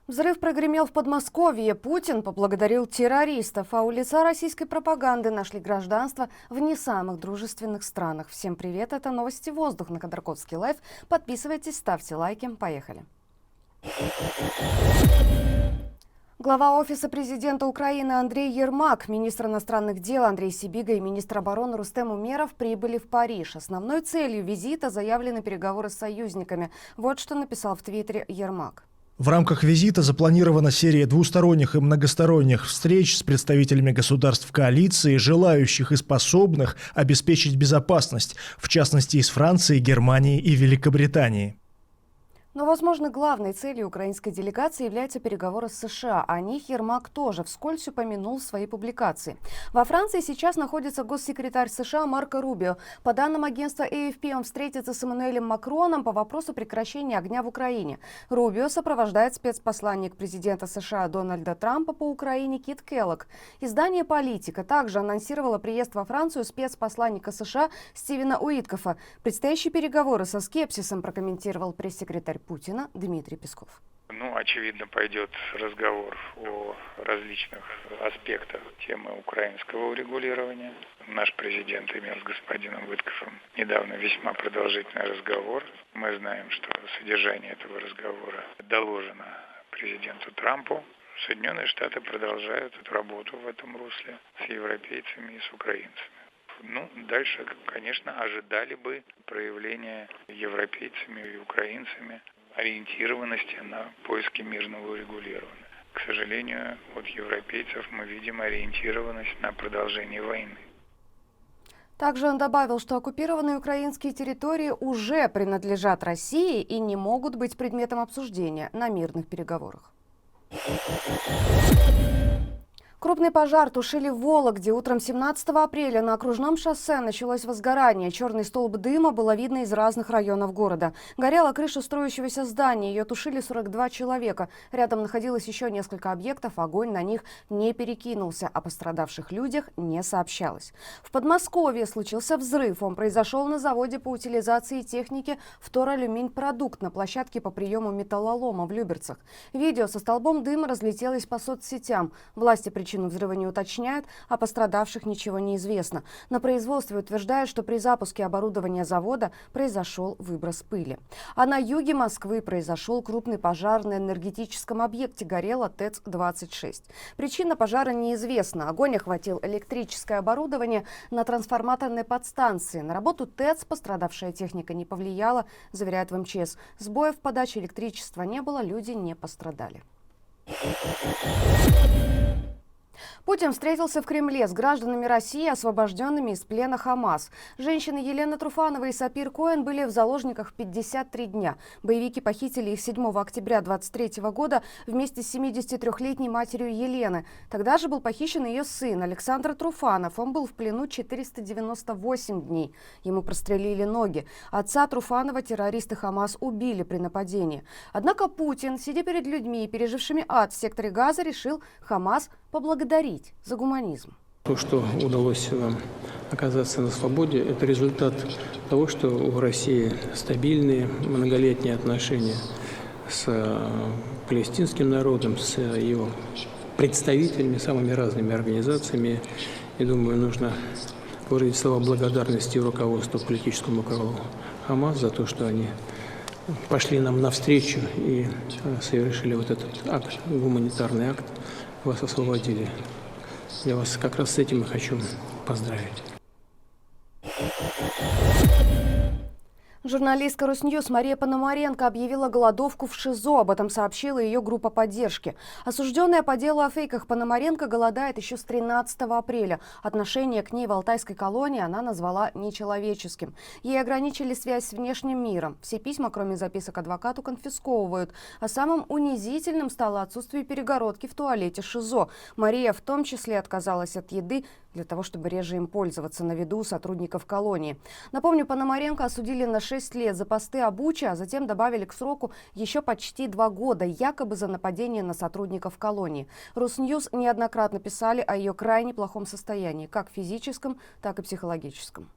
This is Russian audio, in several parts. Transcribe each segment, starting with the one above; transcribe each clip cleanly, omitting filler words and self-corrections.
Взрыв прогремел в Подмосковье. Путин поблагодарил террористов, а у лица российской пропаганды нашли гражданство в не самых дружественных странах. Всем привет, это новости «Воздух» на Ходорковский лайв. Подписывайтесь, ставьте лайки. Поехали. Глава Офиса президента Украины Андрей Ермак, министр иностранных дел Андрей Сибига и министр обороны Рустем Умеров прибыли в Париж. Основной целью визита заявлены переговоры с союзниками. Вот что написал в Твиттере Ермак. В рамках визита запланирована серия двусторонних и многосторонних встреч с представителями государств коалиции, желающих и способных обеспечить безопасность, в частности из Франции, Германии и Великобритании. Но, возможно, главной целью украинской делегации являются переговоры с США. О них Ермак тоже вскользь упомянул в своей публикации. Во Франции сейчас находится госсекретарь США Марко Рубио. По данным агентства AFP, он встретится с Эммануэлем Макроном по вопросу прекращения огня в Украине. Рубио сопровождает спецпосланник президента США Дональда Трампа по Украине Кит Келлог. Издание «Политика» также анонсировало приезд во Францию спецпосланника США Стивена Уиткофа. Предстоящие переговоры со скепсисом прокомментировал пресс-секретарь Путина Дмитрий Песков. Очевидно, пойдет разговор о различных аспектах темы украинского урегулирования. Наш президент имел с господином Уиткофом недавно весьма продолжительный разговор. Мы знаем, что содержание этого разговора доложено президенту Трампу. Соединенные Штаты продолжают эту работу в этом русле с европейцами и с украинцами. Дальше, конечно, ожидали бы проявления европейцами и украинцами ориентированности на поиски мирного урегулирования. К сожалению, от европейцев мы видим ориентированность на продолжение войны. Также он добавил, что оккупированные украинские территории уже принадлежат России и не могут быть предметом обсуждения на мирных переговорах. Крупный пожар тушили в Вологде. Утром 17 апреля на окружном шоссе началось возгорание. Черный столб дыма было видно из разных районов города. Горела крыша строящегося здания. Ее тушили 42 человека. Рядом находилось еще несколько объектов. Огонь на них не перекинулся. О пострадавших людях не сообщалось. В Подмосковье случился взрыв. Он произошел на заводе по утилизации техники «Вторалюминьпродукт» на площадке по приему металлолома в Люберцах. Видео со столбом дыма разлетелось по соцсетям. Власти причину взрыва не уточняют, о пострадавших ничего не известно. На производстве утверждают, что при запуске оборудования завода произошел выброс пыли. А на юге Москвы произошел крупный пожар на энергетическом объекте. Горела ТЭЦ-26. Причина пожара неизвестна. Огонь охватил электрическое оборудование на трансформаторной подстанции. На работу ТЭЦ пострадавшая техника не повлияла, заверяют в МЧС. Сбоев в подаче электричества не было, люди не пострадали. Путин встретился в Кремле с гражданами России, освобожденными из плена ХАМАС. Женщины Елена Труфанова и Сапир Коэн были в заложниках 53 дня. Боевики похитили их 7 октября 2023 года вместе с 73-летней матерью Елены. Тогда же был похищен ее сын Александр Труфанов. Он был в плену 498 дней. Ему прострелили ноги. Отца Труфанова террористы ХАМАС убили при нападении. Однако Путин, сидя перед людьми, пережившими ад в секторе Газа, решил ХАМАС поблагодарить за гуманизм. То, что удалось оказаться на свободе, это результат того, что у России стабильные многолетние отношения с палестинским народом, с его представителями, самыми разными организациями. И думаю, нужно выразить слова благодарности руководству, политическому руководству ХАМАС за то, что они пошли нам навстречу и совершили вот этот акт, гуманитарный акт. Вас освободили. Я вас как раз с этим и хочу поздравить. Журналистка Русньюз Мария Пономаренко объявила голодовку в ШИЗО. Об этом сообщила ее группа поддержки. Осужденная по делу о фейках Пономаренко голодает еще с 13 апреля. Отношение к ней в алтайской колонии она назвала нечеловеческим. Ей ограничили связь с внешним миром. Все письма, кроме записок адвокату, конфисковывают. А самым унизительным стало отсутствие перегородки в туалете ШИЗО. Мария в том числе отказалась от еды для того, чтобы реже им пользоваться на виду у сотрудников колонии. Напомню, Пономаренко осудили на 6 лет за посты о Буче, а затем добавили к сроку еще почти 2 года, якобы за нападение на сотрудников колонии. Русньюз неоднократно писали о ее крайне плохом состоянии, как физическом, так и психологическом.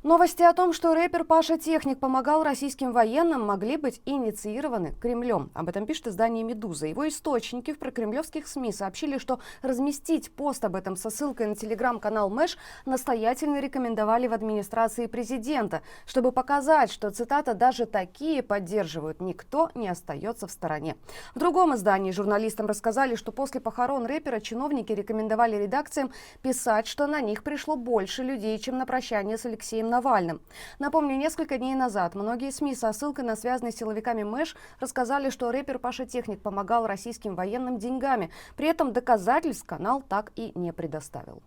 Новости о том, что рэпер Паша Техник помогал российским военным, могли быть инициированы Кремлем. Об этом пишет издание «Медуза». Его источники в прокремлевских СМИ сообщили, что разместить пост об этом со ссылкой на телеграм-канал Мэш настоятельно рекомендовали в администрации президента, чтобы показать, что, цитата, «даже такие поддерживают, никто не остается в стороне». В другом издании журналистам рассказали, что после похорон рэпера чиновники рекомендовали редакциям писать, что на них пришло больше людей, чем на прощание с Алексеем Навальным. Напомню, несколько дней назад многие СМИ со ссылкой на связанные с силовиками Мэш рассказали, что рэпер Паша Техник помогал российским военным деньгами. При этом доказательств канал так и не предоставил.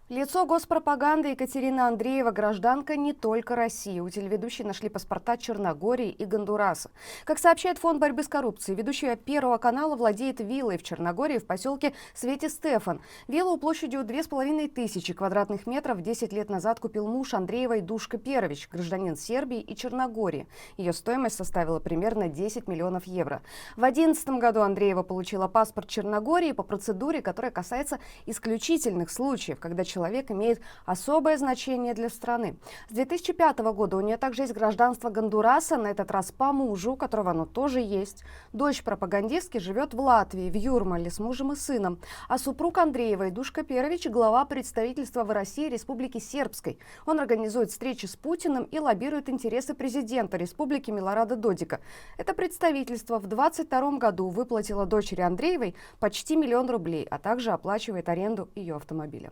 Лицо госпропаганды Екатерина Андреева – гражданка не только России. У телеведущей нашли паспорта Черногории и Гондураса. Как сообщает Фонд борьбы с коррупцией, ведущая Первого канала владеет виллой в Черногории в поселке Свети-Стефан. Виллу площадью 2500 квадратных метров 10 лет назад купил муж Андреевой Душка Перович, гражданин Сербии и Черногории. Ее стоимость составила примерно 10 миллионов евро. В 2011 году Андреева получила паспорт Черногории по процедуре, которая касается исключительных случаев, когда человек имеет особое значение для страны. С 2005 года у нее также есть гражданство Гондураса, на этот раз по мужу, у которого оно тоже есть. Дочь пропагандистки живет в Латвии, в Юрмале, с мужем и сыном. А супруг Андреевой, Душка Перович, глава представительства в России Республики Сербской. Он организует встречи с Путиным и лоббирует интересы президента республики Милорада Додика. Это представительство в 2022 году выплатило дочери Андреевой почти 1 миллион рублей, а также оплачивает аренду ее автомобиля.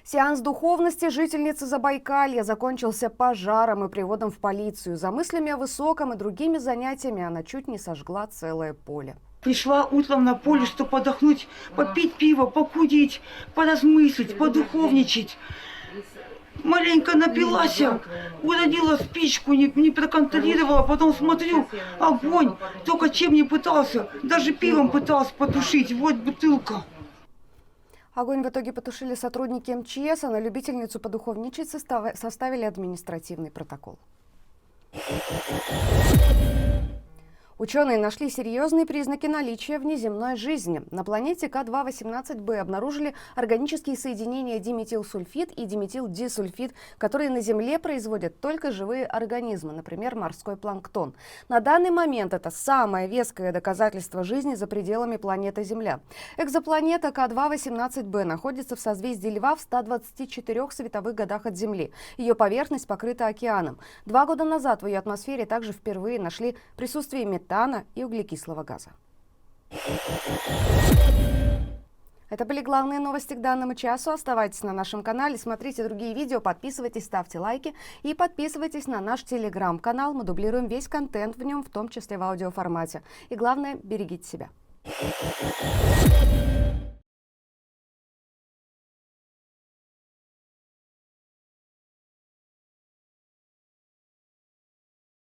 Сеанс духовности жительницы Забайкалья закончился пожаром и приводом в полицию. За мыслями о высоком и другими занятиями она чуть не сожгла целое поле. Пришла утром на поле, чтобы отдохнуть, попить пиво, покурить, поразмыслить, подуховничать. Маленько напилась, уронила спичку, не проконтролировала, потом смотрю, огонь, только чем не пытался, даже пивом пытался потушить, вот бутылка. Огонь в итоге потушили сотрудники МЧС, а на любительницу подуховничать составили административный протокол. Ученые нашли серьезные признаки наличия внеземной жизни. На планете К2-18b обнаружили органические соединения диметилсульфид и диметилдисульфид, которые на Земле производят только живые организмы, например, морской планктон. На данный момент это самое веское доказательство жизни за пределами планеты Земля. Экзопланета К2-18b находится в созвездии Льва в 124 световых годах от Земли. Ее поверхность покрыта океаном. 2 года назад в ее атмосфере также впервые нашли присутствие метана и углекислого газа. Это были главные новости к данному часу. Оставайтесь на нашем канале, смотрите другие видео, подписывайтесь, ставьте лайки и подписывайтесь на наш телеграм-канал. Мы дублируем весь контент в нем, в том числе в аудиоформате. И главное, берегите себя.